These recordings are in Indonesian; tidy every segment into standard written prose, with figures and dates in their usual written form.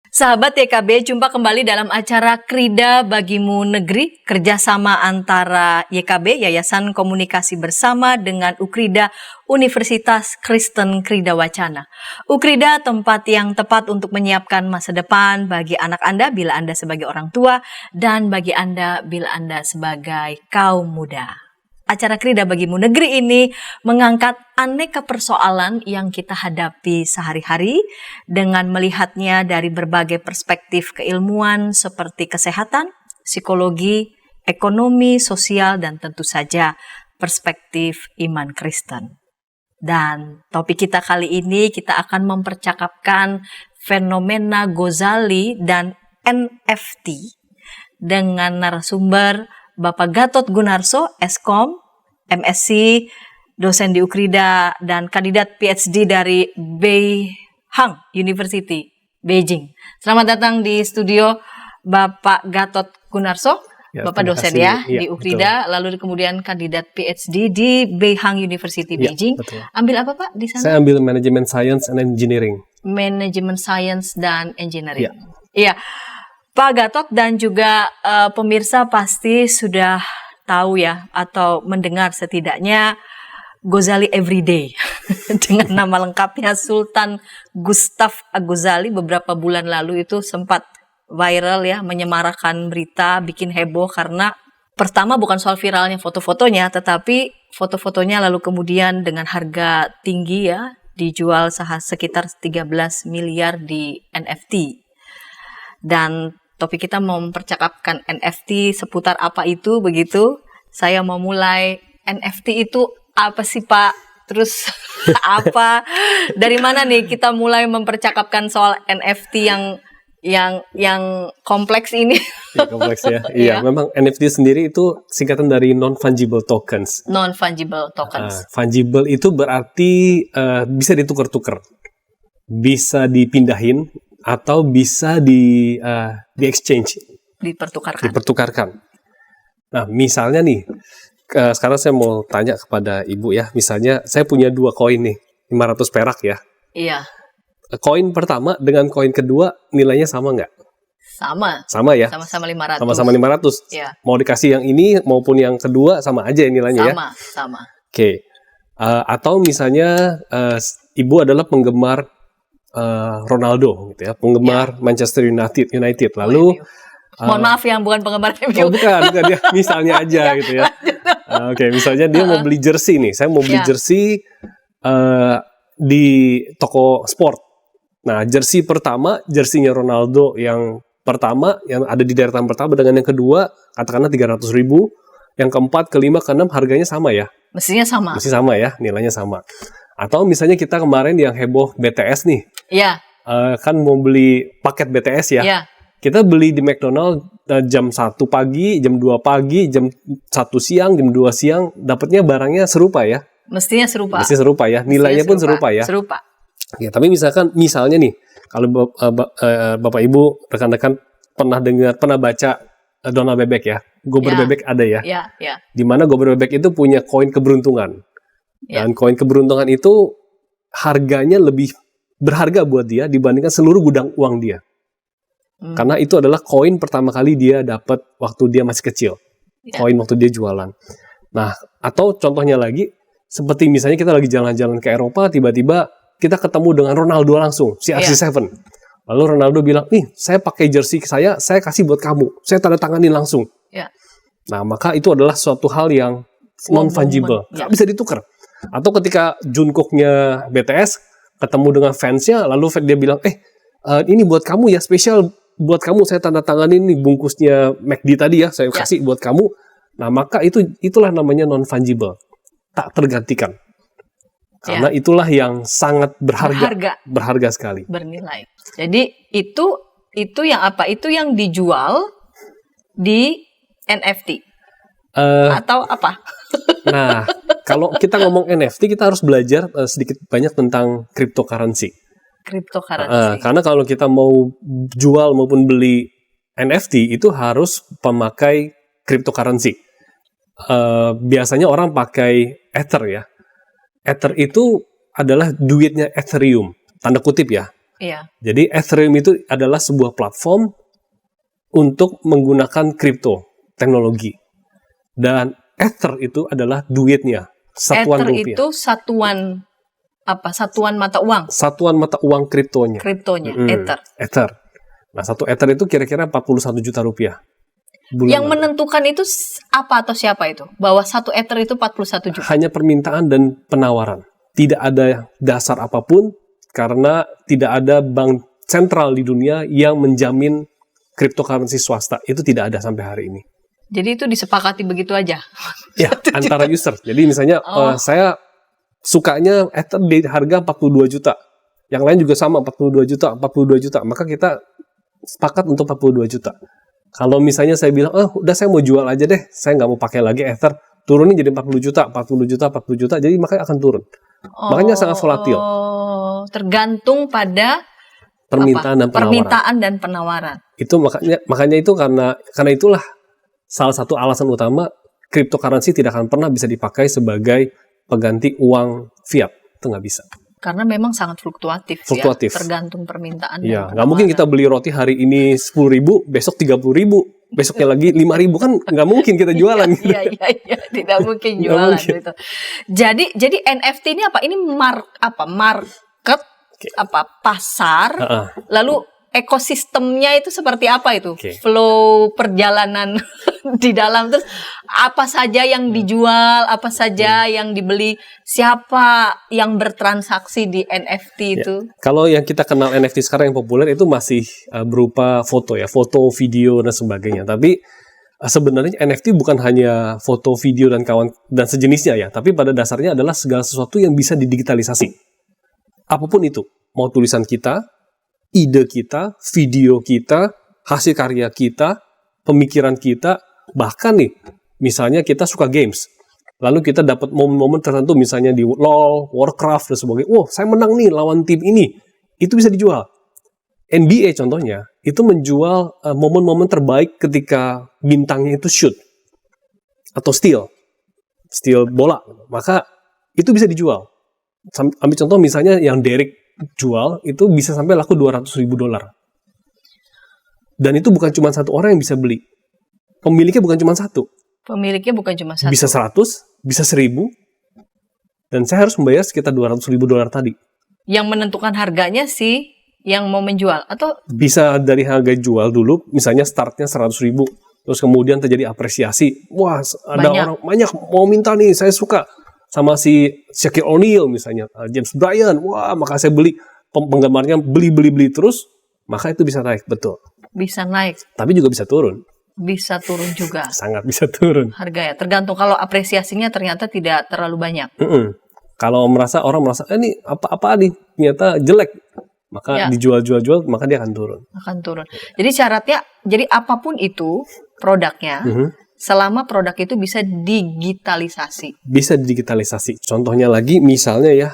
Sahabat YKB, jumpa kembali dalam acara Krida Bagimu Negeri, kerjasama antara YKB, Yayasan Komunikasi Bersama, dengan Ukrida, Universitas Kristen Krida Wacana. Ukrida, tempat yang tepat untuk menyiapkan masa depan bagi anak Anda bila Anda sebagai orang tua, dan bagi Anda bila Anda sebagai kaum muda. Acara Krida Bagimu Negeri ini mengangkat aneka persoalan yang kita hadapi sehari-hari dengan melihatnya dari berbagai perspektif keilmuan seperti kesehatan, psikologi, ekonomi, sosial, dan tentu saja perspektif iman Kristen. Dan topik kita kali ini kita akan mempercakapkan fenomena Ghazali dan NFT dengan narasumber Bapak Gatot Gunarso, Eskom, MSc, dosen di Ukrida, dan kandidat PhD dari Beihang University, Beijing. Selamat datang di studio Bapak Gatot Gunarso, ya, Bapak dosen ya di Ukrida, betul. Lalu kemudian kandidat PhD di Beihang University, Beijing. Betul. Ambil apa Pak di sana? Saya ambil Management Science and Engineering. Management Science dan Engineering. Iya. Pak Gatot dan juga pemirsa pasti sudah tahu ya, atau mendengar setidaknya Ghazali Everyday dengan nama lengkapnya Sultan Gustav Ghazali. Beberapa bulan lalu itu sempat viral ya, menyemarakan berita, bikin heboh karena pertama bukan soal viralnya foto-fotonya, tetapi foto-fotonya lalu kemudian dengan harga tinggi ya, dijual sekitar 13 miliar di NFT. Dan topik kita mau mempercakapkan NFT seputar apa itu begitu. Saya mau mulai, NFT itu apa sih Pak? Terus apa? Dari mana nih kita mulai mempercakapkan soal NFT yang kompleks ini? Ya, kompleks ya. Iya, memang NFT sendiri itu singkatan dari non-fungible tokens. Non-fungible tokens. Fungible itu berarti bisa ditukar-tukar, bisa dipindahin, atau bisa di exchange, dipertukarkan. Nah, misalnya nih, sekarang saya mau tanya kepada Ibu ya, misalnya saya punya 2 koin nih, 500 perak ya. Iya. Koin pertama dengan koin kedua nilainya sama nggak? Sama ya? Sama-sama 500. Sama-sama 500. Iya. Mau dikasih yang ini maupun yang kedua sama aja nilainya ya? Sama. Oke. Atau misalnya Ibu adalah penggemar Ronaldo gitu ya, penggemar Manchester United. Lalu mohon maaf yang bukan penggemar MU. Oh, bukan dia misalnya aja gitu ya. Oke, misalnya dia mau beli jersey nih. Saya mau beli jersey di toko sport. Nah, jersey pertama, jersinya Ronaldo yang pertama yang ada di deretan pertama dengan yang kedua katakanlah 300.000, yang keempat, kelima, keenam harganya sama ya. Mestinya sama ya, nilainya sama. Atau misalnya kita kemarin yang heboh BTS nih. Iya. Kan mau beli paket BTS ya. Iya. Kita beli di McDonald jam 1 pagi, jam 2 pagi, jam 1 siang, jam 2 siang, dapatnya barangnya serupa ya. Mestinya serupa ya. Nilainya pun serupa ya. Ya, tapi misalnya nih, kalau Bapak Ibu, rekan-rekan pernah baca Donald Bebek ya. Gober Bebek ada ya. Iya. Di mana Gober Bebek itu punya koin keberuntungan. Dan koin keberuntungan itu harganya lebih berharga buat dia dibandingkan seluruh gudang uang dia. Karena itu adalah koin pertama kali dia dapat waktu dia masih kecil. Koin waktu dia jualan. Nah, atau contohnya lagi, seperti misalnya kita lagi jalan-jalan ke Eropa, tiba-tiba kita ketemu dengan Ronaldo langsung, CR7. Lalu Ronaldo bilang, nih saya pakai jersey saya kasih buat kamu. Saya tanda tanganin langsung. Nah, maka itu adalah suatu hal yang non-fungible. Nggak bisa ditukar. Atau ketika Jungkooknya BTS ketemu dengan fansnya, lalu dia bilang, ini buat kamu ya, spesial buat kamu, saya tanda tanganin nih bungkusnya McD tadi ya, saya kasih buat kamu. Nah, maka itulah namanya non-fungible, tak tergantikan. Karena itulah yang sangat berharga sekali. Bernilai. Jadi itu yang apa? Itu yang dijual di NFT atau apa? Nah, kalau kita ngomong NFT, kita harus belajar sedikit banyak tentang cryptocurrency. Karena kalau kita mau jual maupun beli NFT itu harus memakai cryptocurrency. Biasanya orang pakai Ether ya. Ether itu adalah duitnya Ethereum, tanda kutip ya. Iya. Jadi Ethereum itu adalah sebuah platform untuk menggunakan kripto teknologi. Dan Ether itu adalah duitnya, satuan Ether rupiah. itu satuan apa? Satuan mata uang. Satuan mata uang kriptonya. Kriptonya, Ether. Ether. Nah, satu Ether itu kira-kira 41 juta rupiah. Yang menentukan itu apa atau siapa itu? Bahwa satu Ether itu 41 juta. Hanya permintaan dan penawaran. Tidak ada dasar apapun karena tidak ada bank sentral di dunia yang menjamin cryptocurrency swasta. Itu tidak ada sampai hari ini. Jadi itu disepakati begitu aja? Ya, antara user. Jadi misalnya saya sukanya Ether di harga 42 juta. Yang lain juga sama 42 juta, 42 juta. Maka kita sepakat untuk 42 juta. Kalau misalnya saya bilang, udah saya mau jual aja deh. Saya nggak mau pakai lagi Ether. Turunin jadi 40 juta, 40 juta, 40 juta. Jadi makanya akan turun. Makanya sangat volatil. Tergantung pada permintaan dan penawaran. Itu makanya itu karena itulah salah satu alasan utama cryptocurrency tidak akan pernah bisa dipakai sebagai pengganti uang fiat. Itu nggak bisa. Karena memang sangat fluktuatif. Ya, tergantung permintaan. Ya, nggak mungkin kita beli roti hari ini 10.000, besok 30.000, besoknya lagi 5.000, kan nggak mungkin kita jualan. Iya, tidak mungkin jualan gitu. Jadi NFT ini apa? Ini market, pasar, lalu ekosistemnya itu seperti apa itu? Flow perjalanan di dalam, terus apa saja yang dijual, apa saja yang dibeli, siapa yang bertransaksi di NFT itu? Kalau yang kita kenal NFT sekarang yang populer itu masih berupa foto ya, foto, video dan sebagainya. Tapi sebenarnya NFT bukan hanya foto, video dan sejenisnya ya, tapi pada dasarnya adalah segala sesuatu yang bisa didigitalisasi. Apapun itu, mau tulisan kita, ide kita, video kita, hasil karya kita, pemikiran kita, bahkan nih, misalnya kita suka games, lalu kita dapat momen-momen tertentu, misalnya di LoL, Warcraft, dan sebagainya, saya menang nih lawan tim ini, itu bisa dijual. NBA contohnya, itu menjual momen-momen terbaik ketika bintangnya itu shoot, atau steal bola, maka itu bisa dijual. Ambil contoh misalnya yang Derek jual itu bisa sampai laku $200.000. Dan itu bukan cuma satu orang yang bisa beli. Pemiliknya bukan cuma satu. Bisa 100, bisa 1.000. Dan saya harus membayar sekitar $200.000 tadi. Yang menentukan harganya sih yang mau menjual atau bisa dari harga jual dulu, misalnya startnya 100.000. Terus kemudian terjadi apresiasi. Wah, ada orang banyak mau minta nih, saya suka. Sama si Shaquille O'Neal misalnya, James Bryant, maka saya beli, penggemarnya beli terus, maka itu bisa naik, betul. Bisa naik. Tapi juga bisa turun. Bisa turun juga. Sangat bisa turun. Harga ya, tergantung kalau apresiasinya ternyata tidak terlalu banyak. Kalau orang merasa, ini apa nih, ternyata jelek, maka dijual, maka dia akan turun. Jadi syaratnya, jadi apapun itu produknya, selama produk itu bisa digitalisasi. Bisa digitalisasi. Contohnya lagi, misalnya ya,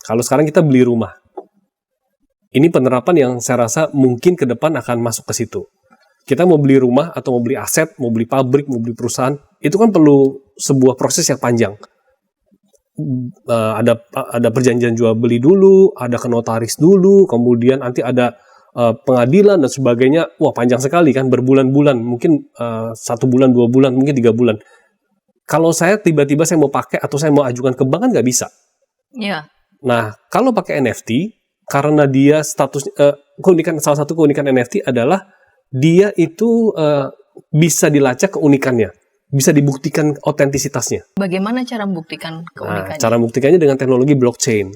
kalau sekarang kita beli rumah. Ini penerapan yang saya rasa mungkin ke depan akan masuk ke situ. Kita mau beli rumah atau mau beli aset, mau beli pabrik, mau beli perusahaan, itu kan perlu sebuah proses yang panjang. Ada perjanjian jual beli dulu, ada ke notaris dulu, kemudian nanti ada pengadilan dan sebagainya. Wah, panjang sekali kan, berbulan-bulan, mungkin 1 bulan, 2 bulan, mungkin 3 bulan. Kalau saya tiba-tiba saya mau pakai atau saya mau ajukan ke bank kan nggak bisa. Iya. Nah, kalau pakai NFT, karena dia salah satu keunikan NFT adalah dia itu bisa dilacak keunikannya, bisa dibuktikan otentisitasnya. Bagaimana cara membuktikan keunikannya? Cara membuktikannya dengan teknologi blockchain.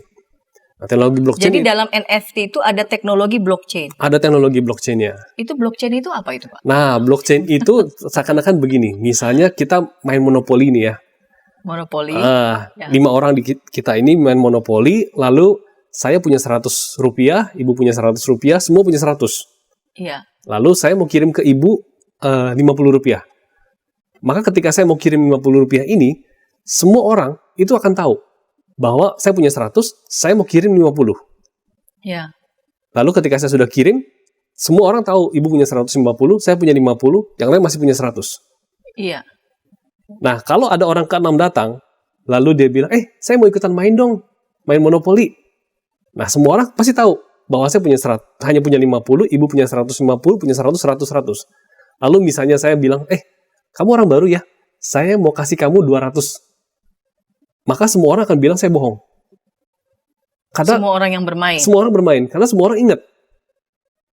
Teknologi blockchain. Jadi dalam NFT itu ada teknologi blockchain. Ada teknologi blockchainnya. Itu blockchain itu apa itu, Pak? Nah, blockchain itu seakan-akan begini. Misalnya kita main monopoli nih ya. Monopoli. 5 orang di kita ini main monopoli, lalu saya punya $100, ibu punya $100, semua punya 100. Iya. Lalu saya mau kirim ke ibu $50. Maka ketika saya mau kirim $50 ini, semua orang itu akan tahu bahwa saya punya 100, saya mau kirim 50. Ya. Lalu ketika saya sudah kirim, semua orang tahu ibu punya 150, saya punya 50, yang lain masih punya 100. Iya. Nah, kalau ada orang ke-6 datang, lalu dia bilang, saya mau ikutan main dong, main monopoli. Nah, semua orang pasti tahu, bahwa saya hanya punya 50, ibu punya 150, punya 100, 100, 100. Lalu misalnya saya bilang, kamu orang baru ya, saya mau kasih kamu 200. Maka semua orang akan bilang saya bohong. Karena semua orang yang bermain. Semua orang bermain, karena semua orang ingat.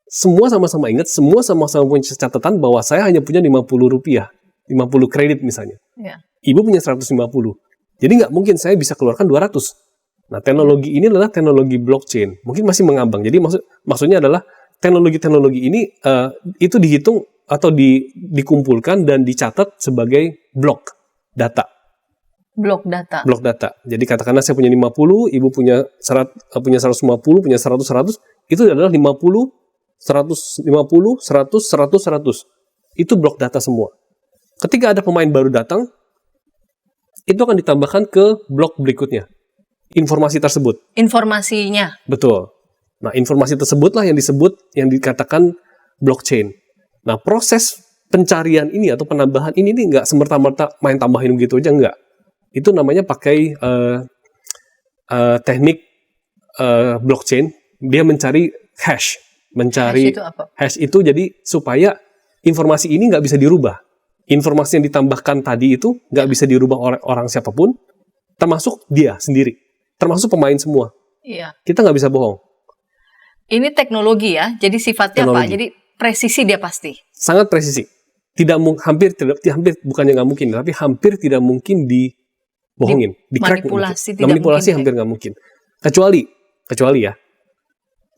Semua sama-sama ingat, semua sama-sama punya catatan bahwa saya hanya punya 50 rupiah, 50 kredit misalnya. Ya. Ibu punya 150. Jadi nggak mungkin saya bisa keluarkan 200. Nah, teknologi ini adalah teknologi blockchain. Mungkin masih mengambang. Jadi maksudnya adalah teknologi ini itu dihitung atau dikumpulkan dan dicatat sebagai blok data. Blok data. Blok data. Jadi katakanlah saya punya 50, ibu punya 150, punya 100, 100. Itu adalah 50, 150, 100, 100, 100. Itu blok data semua. Ketika ada pemain baru datang, itu akan ditambahkan ke blok berikutnya. Informasi tersebut. Informasinya. Betul. Nah, informasi tersebutlah yang dikatakan blockchain. Nah, proses pencarian ini atau penambahan ini nggak semerta-merta main tambahin begitu aja, nggak. Itu namanya pakai teknik blockchain. Dia mencari hash. Hash itu jadi supaya informasi ini nggak bisa dirubah. Informasi yang ditambahkan tadi itu nggak bisa dirubah oleh orang siapapun, termasuk dia sendiri, termasuk pemain semua. Iya. Kita nggak bisa bohong. Ini teknologi ya, jadi sifatnya apa? Jadi presisi dia pasti. Sangat presisi. Hampir bukannya nggak mungkin, tapi hampir tidak mungkin dibohongin, manipulasi hampir nggak mungkin. Kecuali ya.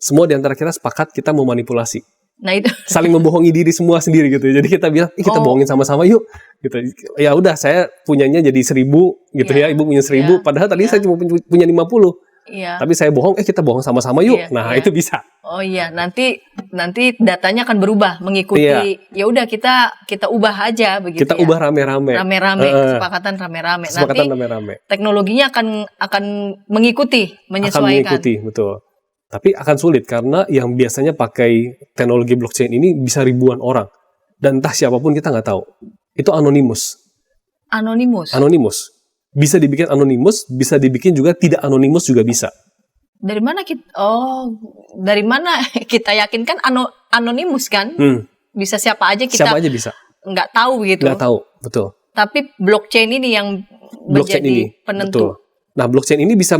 Semua di antara kita sepakat kita mau manipulasi. Nah itu. Saling membohongi diri semua sendiri gitu. Jadi kita bilang, kita bohongin sama-sama yuk. Gitu. Ya udah, saya punyanya jadi 1.000 gitu ya. Ibu punya 1.000. Padahal tadi saya cuma punya 50. Iya. Tapi saya bohong, kita bohong sama-sama yuk. Itu bisa. Oh iya, nanti datanya akan berubah mengikuti. Ya udah kita ubah aja begitu. Kita ubah rame-rame. Kesepakatan rame-rame. Nanti teknologinya akan mengikuti, menyesuaikan. Akan mengikuti, betul. Tapi akan sulit karena yang biasanya pakai teknologi blockchain ini bisa ribuan orang. Dan entah siapapun kita nggak tahu. Itu anonimus. Anonimus. Bisa dibikin anonimus, bisa dibikin juga tidak anonimus juga bisa. Dari mana kita yakin kan anonimus kan? Bisa siapa aja bisa. Nggak tahu gitu. Nggak tahu, betul. Tapi blockchain ini yang menjadi penentu. Betul. Nah, blockchain ini bisa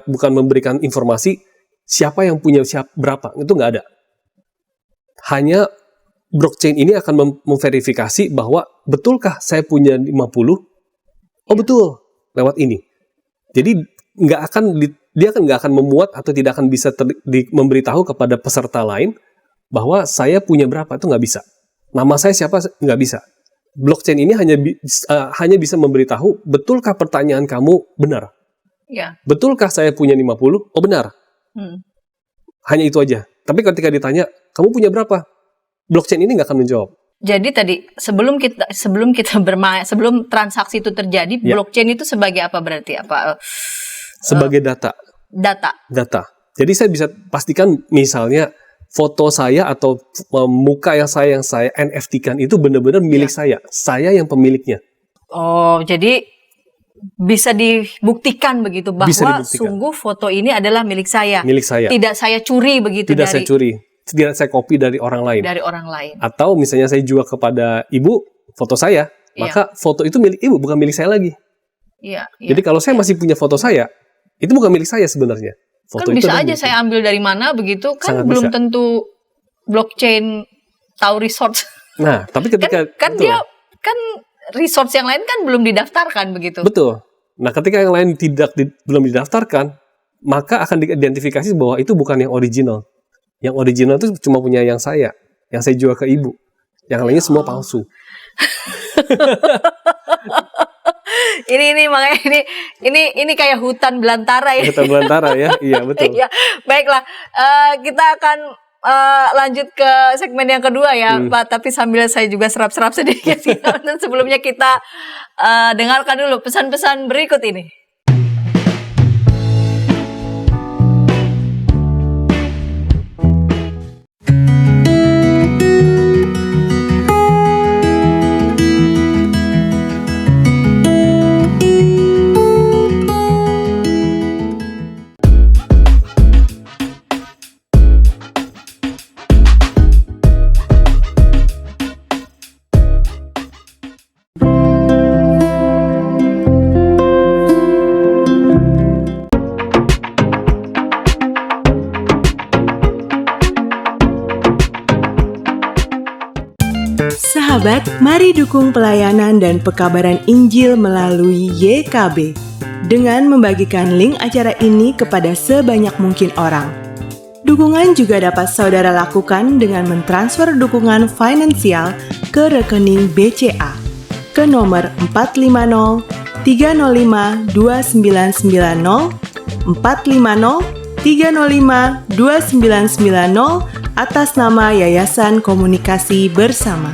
bukan memberikan informasi siapa yang punya berapa, itu nggak ada. Hanya blockchain ini akan memverifikasi bahwa betulkah saya punya 50? Oh betul, lewat ini. Jadi dia nggak akan memuat atau tidak akan bisa memberitahu kepada peserta lain bahwa saya punya berapa, itu nggak bisa. Nama saya siapa, nggak bisa. Blockchain ini hanya bisa memberitahu betulkah pertanyaan kamu benar. Ya. Betulkah saya punya 50? Oh benar. Hanya itu aja. Tapi ketika ditanya, kamu punya berapa? Blockchain ini nggak akan menjawab. Jadi tadi sebelum kita bermain, sebelum transaksi itu terjadi, blockchain itu sebagai apa berarti? Sebagai data. Data. Jadi saya bisa pastikan misalnya foto saya atau muka yang saya NFT-kan itu benar-benar milik saya. Saya yang pemiliknya. Oh, jadi bisa dibuktikan begitu bahwa sungguh foto ini adalah milik saya. Tidak saya curi begitu. Saya curi. Tidak saya copy dari orang lain. Atau misalnya saya jual kepada ibu foto saya, maka foto itu milik ibu, bukan milik saya lagi. Jadi kalau saya masih punya foto saya, itu bukan milik saya sebenarnya. Foto kan bisa aja saya ambil dari mana begitu, kan belum tentu blockchain tahu resource. Nah, tapi ketika dia resource yang lain kan belum didaftarkan begitu. Betul. Nah, ketika yang lain belum didaftarkan, maka akan diidentifikasi bahwa itu bukan yang original. Yang original itu cuma punya yang saya jual ke ibu. Yang lainnya semua palsu. ini makanya ini kayak hutan belantara ya. Hutan belantara ya, iya betul. Ya, baiklah, kita akan lanjut ke segmen yang kedua ya, Pak. Tapi sambil saya juga serap-serap sedikit. Dan sebelumnya kita dengarkan dulu pesan-pesan berikut ini. Sahabat, mari dukung pelayanan dan pekabaran Injil melalui YKB dengan membagikan link acara ini kepada sebanyak mungkin orang. Dukungan juga dapat saudara lakukan dengan mentransfer dukungan finansial ke rekening BCA ke nomor 450 305 2990 450 305 2990 atas nama Yayasan Komunikasi Bersama.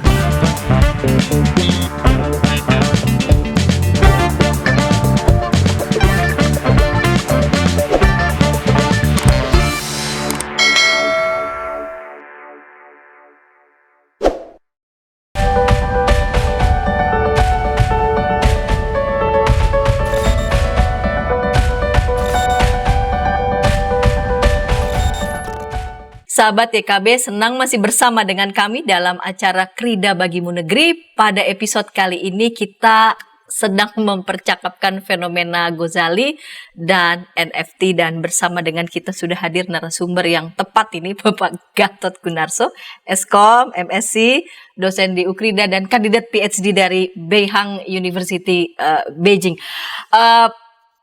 Sahabat YKB, senang masih bersama dengan kami dalam acara Krida Bagimu Negeri. Pada episode kali ini kita sedang mempercakapkan fenomena Ghazali dan NFT, dan bersama dengan kita sudah hadir narasumber yang tepat ini, Bapak Gatot Gunarso, Eskom, MSc, dosen di Ukrida dan kandidat PhD dari Beihang University Beijing.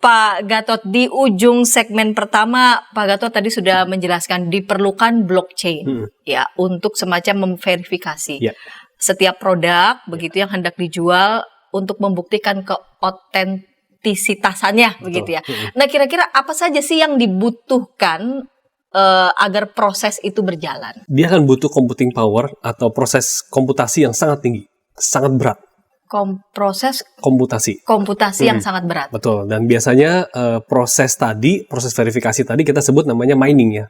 Pak Gatot, di ujung segmen pertama, Pak Gatot tadi sudah menjelaskan diperlukan blockchain ya untuk semacam memverifikasi setiap produk begitu yang hendak dijual untuk membuktikan keotentisitasnya begitu ya. Nah, kira-kira apa saja sih yang dibutuhkan agar proses itu berjalan? Dia akan butuh computing power atau proses komputasi yang sangat tinggi, sangat berat. Proses komputasi yang sangat berat. Betul. Dan biasanya proses verifikasi tadi kita sebut namanya mining ya,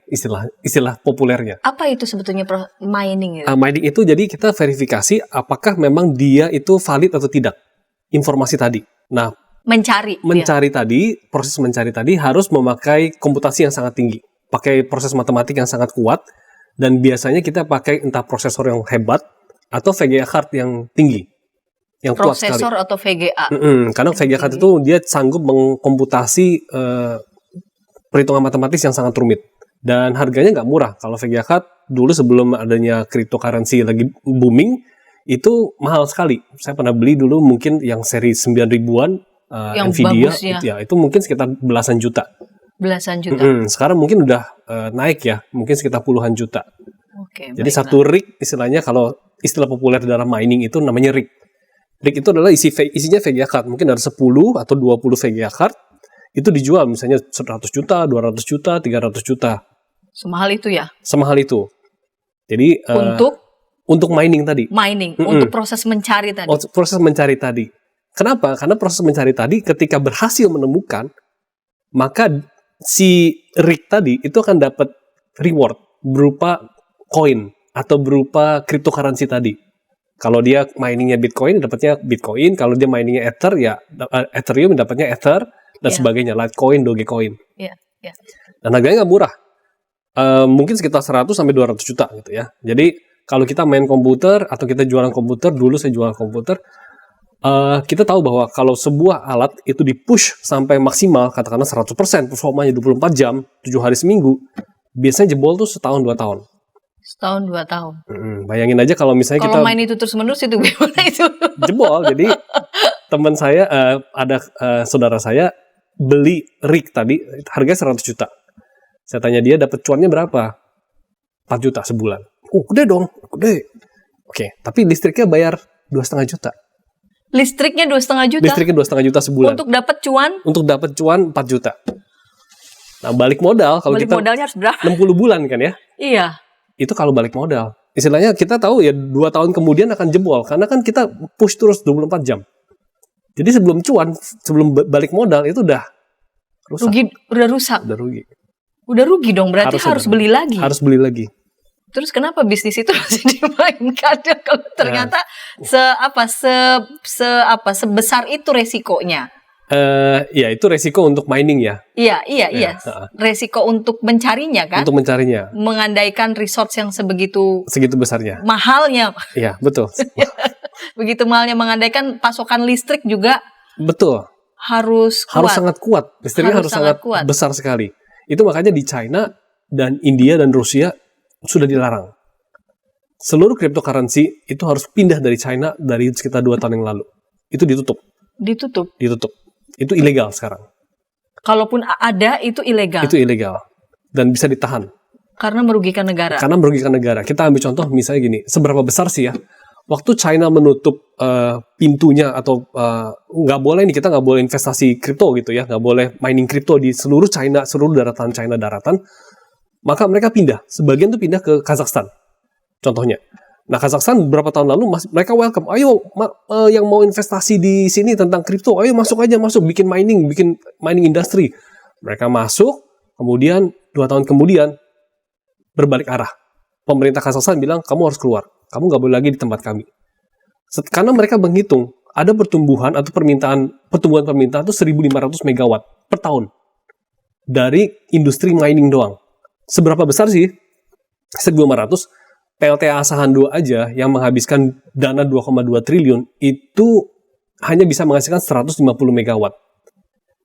istilah populernya. Apa itu sebetulnya mining? Mining itu jadi kita verifikasi apakah memang dia itu valid atau tidak informasi tadi. Nah, mencari tadi, proses mencari tadi harus memakai komputasi yang sangat tinggi, pakai proses matematik yang sangat kuat, dan biasanya kita pakai entah prosesor yang hebat atau VGA card yang tinggi. Yang prosesor atau VGA. Karena VGA card itu dia sanggup mengkomputasi perhitungan matematis yang sangat rumit. Dan harganya nggak murah. Kalau VGA card dulu sebelum adanya cryptocurrency lagi booming, itu mahal sekali. Saya pernah beli dulu mungkin yang seri 9.000-an Nvidia, itu mungkin sekitar belasan juta. Sekarang mungkin udah naik ya, mungkin sekitar puluhan juta. Jadi satu rig istilahnya, kalau istilah populer dalam mining itu namanya rig. Rig itu adalah isinya VGA card. Mungkin ada 10 atau 20 VGA card. Itu dijual misalnya 100 juta, 200 juta, 300 juta. Semahal itu ya? Semahal itu. Jadi untuk mining tadi. Untuk proses mencari tadi. Proses mencari tadi. Kenapa? Karena proses mencari tadi ketika berhasil menemukan, maka si rig tadi itu akan dapat reward berupa koin atau berupa cryptocurrency tadi. Kalau dia miningnya Bitcoin, dapatnya Bitcoin. Kalau dia miningnya Ether, ya Ethereum, dapatnya Ether, dan sebagainya. Litecoin, Dogecoin. Dan harganya nggak murah. Mungkin sekitar 100 sampai 200 juta gitu ya. Jadi kalau kita main komputer atau kita jualan komputer, dulu saya jualan komputer, kita tahu bahwa kalau sebuah alat itu di-push sampai maksimal, katakanlah 100%, performanya 24 jam, 7 hari seminggu, biasanya jebol tuh setahun 2 tahun. Setahun 2 tahun. Bayangin aja kalau misalnya kalau main itu terus-menerus itu gimana itu? Jebol. Jadi teman saya ada saudara saya beli rig tadi harganya 100 juta. Saya tanya dia dapat cuannya berapa? 4 juta sebulan. Gede dong, gede. Oke, tapi listriknya bayar 2,5 juta. Listriknya 2,5 juta? Listriknya 2,5 juta sebulan. Untuk dapat cuan? Untuk dapat cuan 4 juta. Nah, balik modal kalau kita modalnya harus berapa? 60 bulan kan ya? Iya. Itu kalau balik modal. Istilahnya kita tahu ya 2 tahun kemudian akan jebol. Karena kan kita push terus 24 jam. Jadi sebelum cuan, sebelum balik modal itu udah rusak. Udah rusak? Udah rugi dong, berarti harus beli lagi? Harus beli lagi. Terus kenapa bisnis itu masih dimainkan? Kalau ternyata sebesar itu resikonya? Ya itu resiko untuk mining ya. Iya. Resiko untuk mencarinya kan? Untuk mencarinya. Mengandaikan resource yang segitu besarnya. Mahalnya. Iya, betul. Begitu mahalnya, mengandaikan pasokan listrik juga. Betul. Harus sangat kuat. Listriknya harus sangat kuat. Besar sekali. Itu makanya di China dan India dan Rusia sudah dilarang. seluruh cryptocurrency itu harus pindah dari China dari sekitar 2 tahun yang lalu. Itu ditutup. Ditutup. Itu ilegal sekarang. Kalaupun ada itu ilegal. Itu ilegal dan bisa ditahan. Karena merugikan negara. Kita ambil contoh misalnya gini, seberapa besar sih ya? Waktu China menutup pintunya atau nggak boleh nih, kita nggak boleh investasi kripto gitu ya, nggak boleh mining kripto di seluruh China, seluruh daratan China daratan, maka mereka pindah. Sebagian tuh pindah ke Kazakhstan. Contohnya. Nah, Kazakhstan beberapa tahun lalu mereka welcome. Ayo yang mau investasi di sini tentang kripto, ayo masuk bikin mining industry. Mereka masuk, kemudian 2 tahun kemudian berbalik arah. Pemerintah Kazakhstan bilang, kamu harus keluar. Kamu nggak boleh lagi di tempat kami. Karena mereka menghitung ada pertumbuhan permintaan itu 1.500 megawatt per tahun dari industri mining doang. Seberapa besar sih? 1.500. PLTA Asahan 2 aja yang menghabiskan dana 2,2 triliun itu hanya bisa menghasilkan 150 megawatt.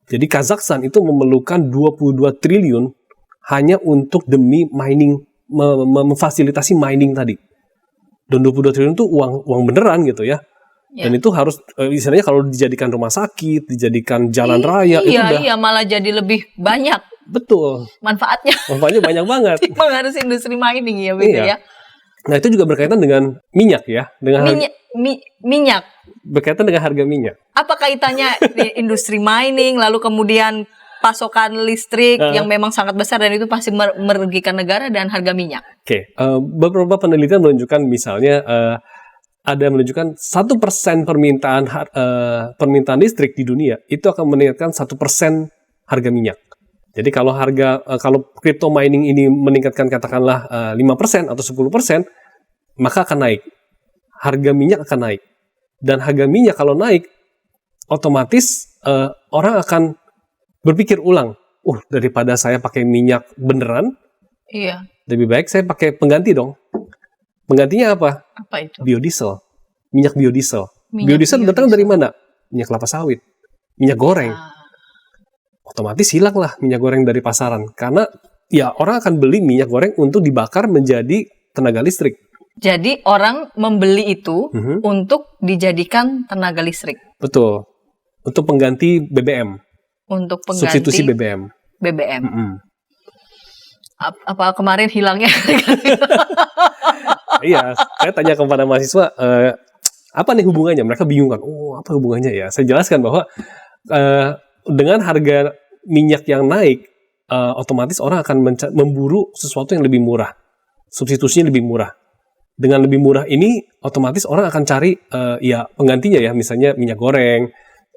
Jadi Kazakhstan itu memerlukan 22 triliun hanya untuk demi mining, memfasilitasi mining tadi. Dan 22 triliun itu uang beneran gitu ya. Dan itu harus istilahnya kalau dijadikan rumah sakit, dijadikan jalan raya itu udah. Iya, malah jadi lebih banyak. Betul. Manfaatnya banyak banget. Memang harus industri mining ya begitu ya. Nah, itu juga berkaitan dengan minyak ya, minyak. Berkaitan dengan harga minyak. Apa kaitannya di industri mining lalu kemudian pasokan listrik yang memang sangat besar dan itu pasti merugikan negara dan harga minyak? Oke. Beberapa penelitian menunjukkan misalnya ada menunjukkan 1% permintaan listrik di dunia itu akan meningkatkan 1% harga minyak. Jadi kalau crypto mining ini meningkatkan katakanlah 5% atau 10%, maka akan naik. Harga minyak akan naik. Dan harga minyak kalau naik, otomatis orang akan berpikir ulang. Daripada saya pakai minyak beneran, lebih baik saya pakai pengganti dong. Penggantinya apa? Apa itu? Biodiesel. Minyak biodiesel. Biodiesel datang dari mana? Minyak kelapa sawit. Minyak goreng. Otomatis hilanglah minyak goreng dari pasaran. Karena ya orang akan beli minyak goreng untuk dibakar menjadi tenaga listrik. Jadi orang membeli itu untuk dijadikan tenaga listrik. Betul. Untuk pengganti BBM. Untuk pengganti substitusi BBM. Apa kemarin hilangnya? Iya, saya tanya kepada mahasiswa, apa nih hubungannya? Mereka bingung kan. Apa hubungannya ya? Saya jelaskan bahwa dengan harga minyak yang naik, otomatis orang akan memburu sesuatu yang lebih murah. Substitusinya lebih murah. Dengan lebih murah ini, otomatis orang akan cari penggantinya ya, misalnya minyak goreng,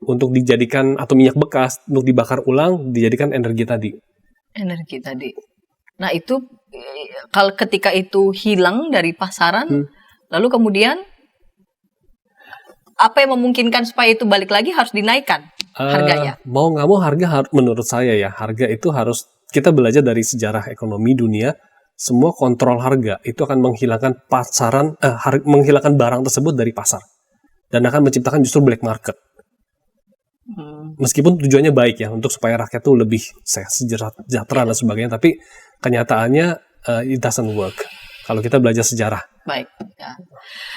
untuk dijadikan, atau minyak bekas, untuk dibakar ulang, dijadikan energi tadi. Nah itu, kalau ketika itu hilang dari pasaran, lalu kemudian, apa yang memungkinkan supaya itu balik lagi harus dinaikkan harganya? Mau nggak mau menurut saya ya, harga itu harus, kita belajar dari sejarah ekonomi dunia, semua kontrol harga itu akan menghilangkan menghilangkan barang tersebut dari pasar. Dan akan menciptakan justru black market. Meskipun tujuannya baik ya, untuk supaya rakyat tuh lebih sejahtera dan sebagainya, tapi kenyataannya it doesn't work. Kalau kita belajar sejarah. Baik. Ya.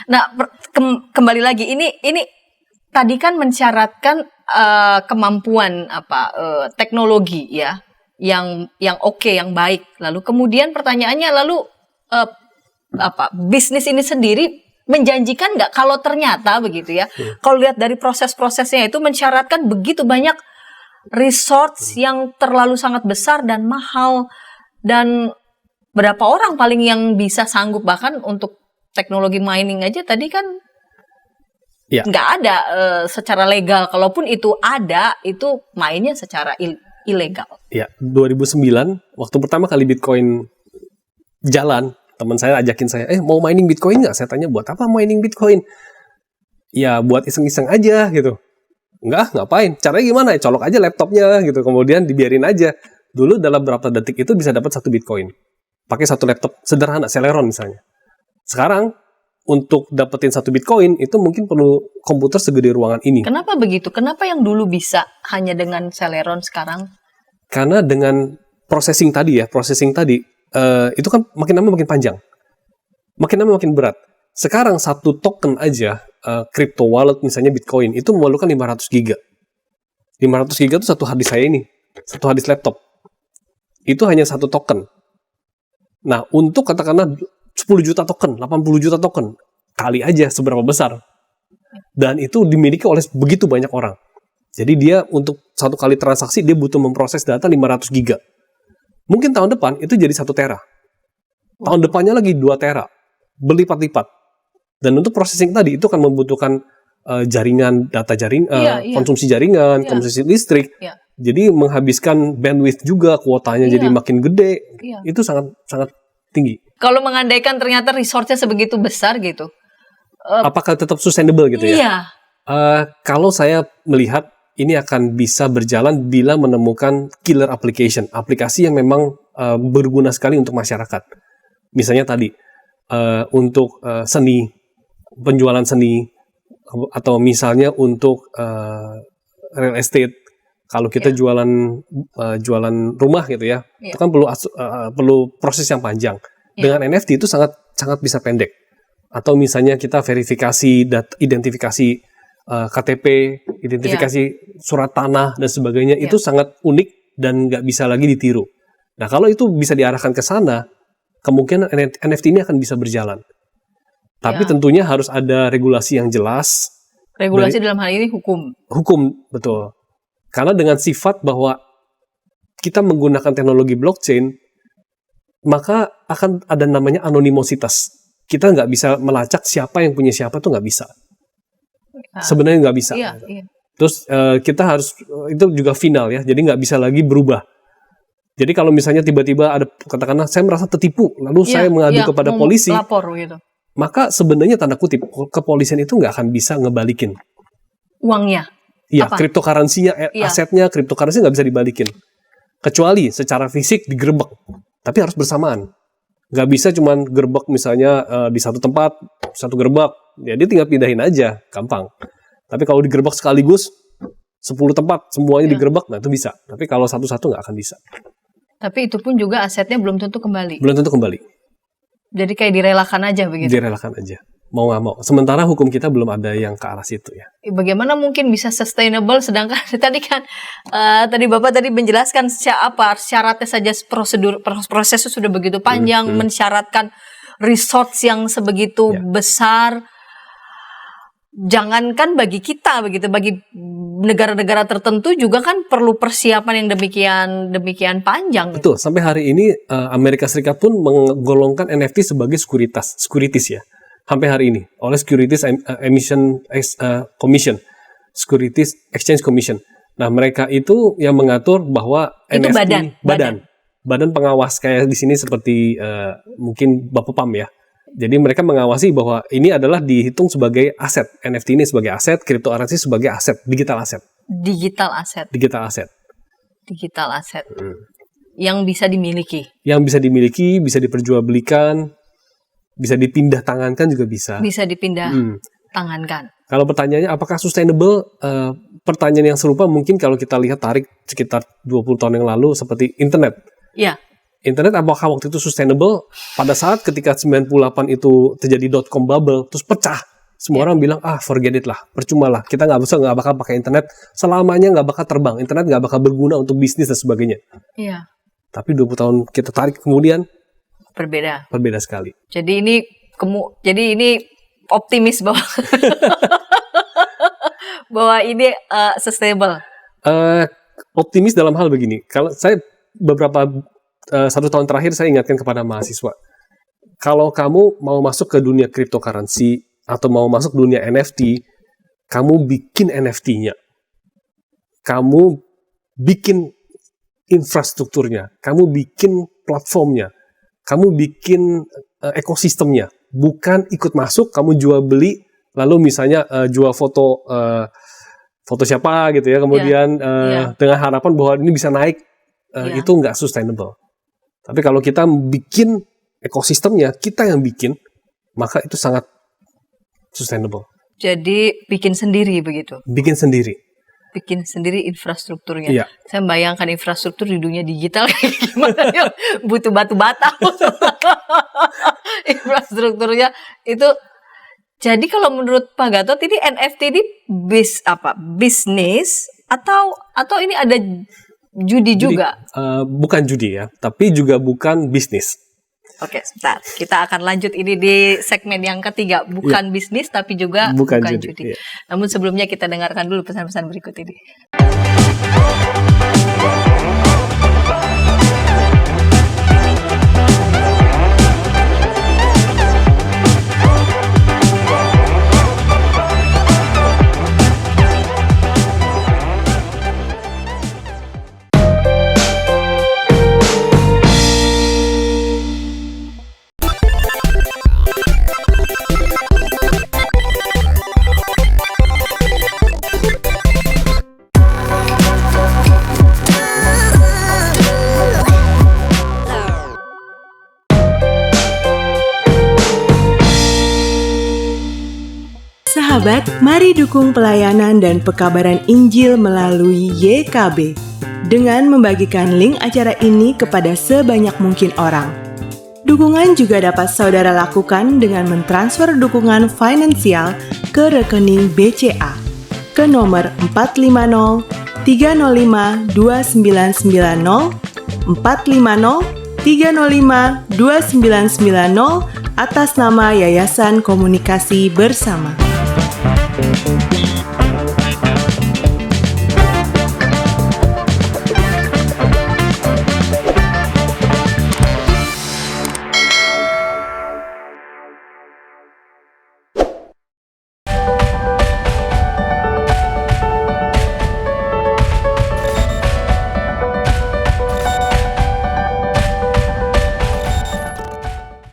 Nah, kembali lagi ini tadi kan mensyaratkan kemampuan teknologi ya, yang oke, yang baik. Lalu kemudian pertanyaannya bisnis ini sendiri menjanjikan nggak kalau ternyata begitu ya? Kalau lihat dari proses-prosesnya itu mensyaratkan begitu banyak resource yang terlalu sangat besar dan mahal, dan berapa orang paling yang bisa sanggup, bahkan untuk teknologi mining aja tadi kan nggak ada secara legal. Kalaupun itu ada, itu mainnya secara ilegal. Ya, 2009 waktu pertama kali Bitcoin jalan, teman saya ajakin saya, mau mining Bitcoin nggak? Saya tanya, buat apa mining Bitcoin? Ya buat iseng-iseng aja gitu. Enggak, ngapain? Caranya gimana? Colok aja laptopnya gitu, kemudian dibiarin aja. Dulu dalam berapa detik itu bisa dapat 1 Bitcoin. Pakai 1 laptop sederhana, Celeron misalnya. Sekarang untuk dapetin 1 Bitcoin itu mungkin perlu komputer segede ruangan ini. Kenapa begitu? Kenapa yang dulu bisa hanya dengan Celeron sekarang? Karena dengan processing tadi itu kan makin lama makin panjang. makin lama makin berat. Sekarang satu token aja, crypto wallet misalnya Bitcoin, itu memerlukan 500 giga. 500 giga itu satu hard disk saya ini, satu hard disk laptop. Itu hanya satu token. Nah, untuk katakanlah 10 juta token, 80 juta token, kali aja seberapa besar. Dan itu dimiliki oleh begitu banyak orang. Jadi dia untuk satu kali transaksi, dia butuh memproses data 500 giga. Mungkin tahun depan itu jadi 1 tera. Tahun depannya lagi 2 tera. Berlipat-lipat. Dan untuk processing tadi, itu akan membutuhkan jaringan, data konsumsi jaringan, konsumsi listrik. Jadi menghabiskan bandwidth juga, kuotanya jadi makin gede. Itu sangat tinggi. Kalau mengandaikan ternyata resource-nya sebegitu besar gitu. Apakah tetap sustainable gitu ya? Iya. Kalau saya melihat ini akan bisa berjalan bila menemukan killer application, aplikasi yang memang berguna sekali untuk masyarakat. Misalnya tadi untuk seni, penjualan seni, atau misalnya untuk real estate. Kalau kita jualan rumah gitu ya, itu kan perlu proses yang panjang. Dengan NFT itu sangat bisa pendek. Atau misalnya kita verifikasi identifikasi KTP, identifikasi surat tanah dan sebagainya, itu sangat unik dan nggak bisa lagi ditiru. Nah, kalau itu bisa diarahkan ke sana, kemungkinan NFT ini akan bisa berjalan. Tapi tentunya harus ada regulasi yang jelas. Regulasi dalam hal ini hukum. Hukum, betul. Karena dengan sifat bahwa kita menggunakan teknologi blockchain, maka akan ada namanya anonimositas. Kita nggak bisa melacak siapa yang punya siapa, tuh nggak bisa. Sebenarnya nggak bisa. Terus kita harus, itu juga final ya, jadi nggak bisa lagi berubah. Jadi kalau misalnya tiba-tiba ada, katakanlah saya merasa tertipu, lalu saya mengadu kepada polisi, lapor gitu. Maka sebenarnya tanda kutip, kepolisian itu nggak akan bisa ngebalikin uangnya. Iya, cryptocurrency-nya, asetnya, cryptocurrency nggak bisa dibalikin. Kecuali secara fisik digerebek, tapi harus bersamaan. Nggak bisa cuman gerbek misalnya di satu tempat, satu gerbek, jadi tinggal pindahin aja, gampang. Tapi kalau digerebek sekaligus, 10 tempat, semuanya digerebek, nah itu bisa. Tapi kalau satu-satu nggak akan bisa. Tapi itu pun juga asetnya belum tentu kembali. Belum tentu kembali. Jadi kayak direlakan aja begitu? Direlakan aja. Mau nggak mau. Sementara hukum kita belum ada yang ke arah situ ya. Bagaimana mungkin bisa sustainable sedangkan tadi kan tadi Bapak tadi menjelaskan syaratnya saja prosesnya sudah begitu panjang, mensyaratkan resource yang sebegitu besar. Jangankan bagi kita begitu, bagi negara-negara tertentu juga kan perlu persiapan yang demikian panjang. Betul. Sampai hari ini Amerika Serikat pun menggolongkan NFT sebagai securities ya. Sampai hari ini oleh Securities Commission, Securities Exchange Commission. Nah, mereka itu yang mengatur bahwa itu NFT badan pengawas kayak di sini seperti mungkin Bapepam ya. Jadi mereka mengawasi bahwa ini adalah dihitung sebagai aset, NFT ini sebagai aset, cryptocurrency sebagai aset, digital aset. Yang bisa dimiliki. Bisa diperjualbelikan, bisa dipindah tangankan juga bisa. Bisa dipindah tangankan. Kalau pertanyaannya apakah sustainable? Pertanyaan yang serupa mungkin kalau kita lihat tarik sekitar 20 tahun yang lalu seperti internet. Iya. Internet apakah waktu itu sustainable? Pada saat ketika 98 itu terjadi .com bubble, terus pecah. Semua orang bilang, forget it lah, percuma lah. Kita nggak bakal pakai internet, selamanya nggak bakal terbang. Internet nggak bakal berguna untuk bisnis dan sebagainya. Iya. Tapi 20 tahun kita tarik kemudian, Berbeda sekali. Jadi ini optimis bahwa bahwa ini sustainable. Optimis dalam hal begini. Kalau saya satu tahun terakhir saya ingatkan kepada mahasiswa, kalau kamu mau masuk ke dunia cryptocurrency atau mau masuk dunia NFT, kamu bikin NFT-nya, kamu bikin infrastrukturnya, kamu bikin platformnya, kamu bikin ekosistemnya, bukan ikut masuk, kamu jual beli, lalu misalnya jual foto siapa gitu ya, kemudian dengan harapan bahwa ini bisa naik, itu nggak sustainable. Tapi kalau kita bikin ekosistemnya, kita yang bikin, maka itu sangat sustainable. Jadi bikin sendiri begitu? Bikin sendiri. bikin sendiri infrastrukturnya. Iya. Saya bayangkan infrastruktur di dunia digital kayak gimana ya, butuh batu bata. Infrastrukturnya itu. Jadi kalau menurut Pak Gatot ini NFT ini bisnis atau ini ada judi juga? Bukan judi ya, tapi juga bukan bisnis. Oke, sebentar. Kita akan lanjut ini di segmen yang ketiga. Bukan bisnis, tapi juga bukan judi. Iya. Namun sebelumnya kita dengarkan dulu pesan-pesan berikut ini. Sahabat, mari dukung pelayanan dan pekabaran Injil melalui YKB dengan membagikan link acara ini kepada sebanyak mungkin orang. Dukungan juga dapat saudara lakukan dengan mentransfer dukungan finansial ke rekening BCA ke nomor 450 305 2990 450 305 2990 atas nama Yayasan Komunikasi Bersama.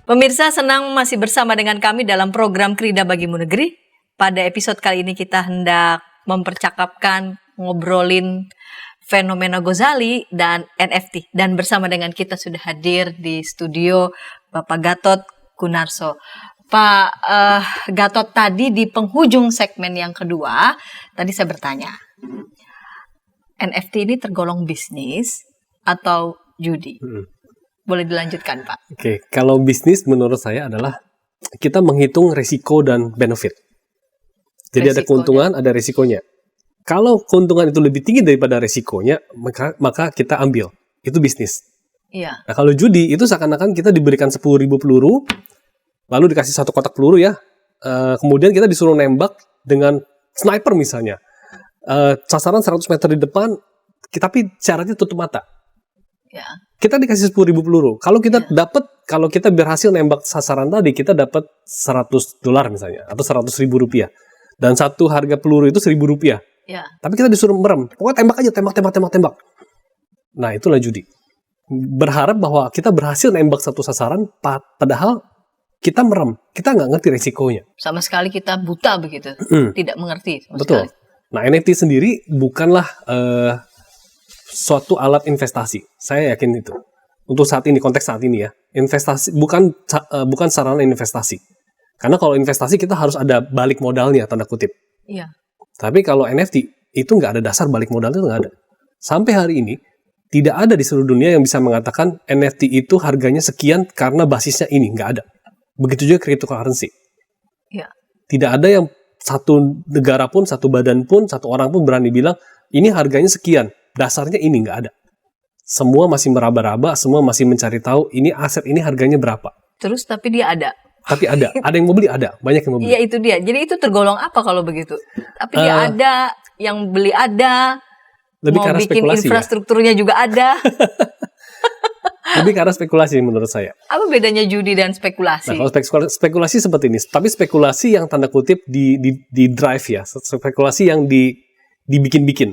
Pemirsa, senang masih bersama dengan kami dalam program Krida Bagimu Negeri. Pada episode kali ini kita hendak mempercakapkan, ngobrolin fenomena Gozali dan NFT. Dan bersama dengan kita sudah hadir di studio Bapak Gatot Gunarso. Pak Gatot, tadi di penghujung segmen yang kedua, tadi saya bertanya, NFT ini tergolong bisnis atau judi? Boleh dilanjutkan, Pak? Oke, kalau bisnis menurut saya adalah kita menghitung risiko dan benefit. Jadi ada keuntungan, ada risikonya. Kalau keuntungan itu lebih tinggi daripada risikonya, maka kita ambil. Itu bisnis. Iya. Nah, kalau judi itu seakan-akan kita diberikan 10.000 peluru, lalu dikasih satu kotak peluru ya. Kemudian kita disuruh nembak dengan sniper misalnya. Sasaran 100 meter di depan, tapi syaratnya tutup mata. Ya. Kita dikasih 10.000 peluru. Kalau kita kalau kita berhasil nembak sasaran tadi, kita dapat $100 misalnya, atau $100.000. Dan satu harga peluru itu $1.000. Ya. Tapi kita disuruh merem. Pokoknya tembak aja, tembak. Nah, itulah judi. Berharap bahwa kita berhasil nembak satu sasaran, padahal kita merem. Kita nggak ngerti resikonya. Sama sekali kita buta begitu. Tidak mengerti sama Betul. sekali. Nah, NFT sendiri bukanlah suatu alat investasi. Saya yakin itu. Untuk saat ini, konteks saat ini ya. Investasi bukan sarana investasi. Karena kalau investasi kita harus ada balik modalnya, tanda kutip. Iya. Tapi kalau NFT itu nggak ada dasar balik modal, itu nggak ada. Sampai hari ini tidak ada di seluruh dunia yang bisa mengatakan NFT itu harganya sekian karena basisnya ini, nggak ada. Begitu juga cryptocurrency. Iya. Tidak ada yang satu negara pun, satu badan pun, satu orang pun berani bilang ini harganya sekian. Dasarnya ini nggak ada. Semua masih meraba-raba, semua masih mencari tahu ini aset ini harganya berapa. Terus tapi dia ada. Tapi ada yang mau beli, ada, banyak yang mau beli. Iya, itu dia. Jadi itu tergolong apa kalau begitu? Tapi dia ada, yang beli ada, lebih mau ke arah bikin spekulasi infrastrukturnya juga ada. Lebih ke arah spekulasi menurut saya. Apa bedanya judi dan spekulasi? Nah, kalau spekulasi seperti ini, tapi spekulasi yang tanda kutip di drive ya, spekulasi yang dibikin-bikin.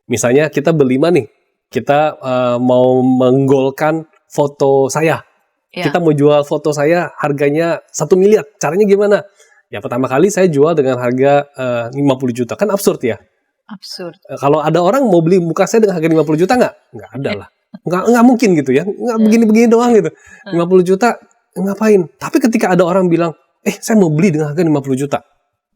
Misalnya kita berlima nih, kita mau menggolkan foto saya. Ya. Kita mau jual foto saya harganya 1 miliar. Caranya gimana? Ya pertama kali saya jual dengan harga 50 juta. Kan absurd ya? Absurd. Kalau ada orang mau beli muka saya dengan harga 50 juta nggak? Nggak ada lah. Nggak mungkin gitu ya. Nggak begini-begini doang gitu. 50 juta ngapain? Tapi ketika ada orang bilang, saya mau beli dengan harga 50 juta.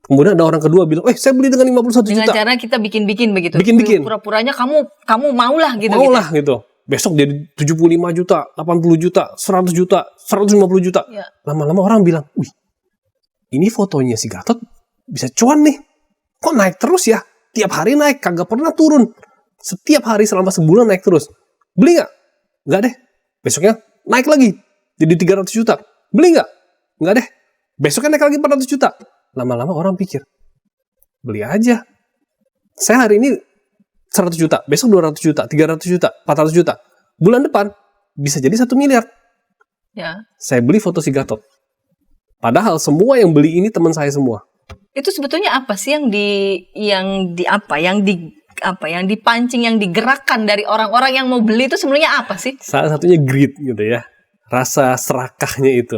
Kemudian ada orang kedua bilang, saya beli dengan 51 Dengan juta. cara kita bikin-bikin begitu. Bikin-bikin. Pura-puranya kamu maulah gitu. Maulah gitu. Besok jadi 75 juta, 80 juta, 100 juta, 150 juta. Ya. Lama-lama orang bilang, wih, ini fotonya si Gatot bisa cuan nih. Kok naik terus ya? Tiap hari naik, kagak pernah turun. Setiap hari selama sebulan naik terus. Beli nggak? Nggak deh. Besoknya naik lagi, jadi 300 juta. Beli nggak? Nggak deh. Besoknya naik lagi 400 juta. Lama-lama orang pikir, beli aja. Saya hari ini 100 juta, besok 200 juta, 300 juta, 400 juta. Bulan depan bisa jadi 1 miliar. Ya. Saya beli foto si Gatot. Padahal semua yang beli ini teman saya semua. Itu sebetulnya apa sih yang dipancing, yang digerakkan dari orang-orang yang mau beli itu sebenarnya apa sih? Salah satunya greed gitu ya. Rasa serakahnya itu.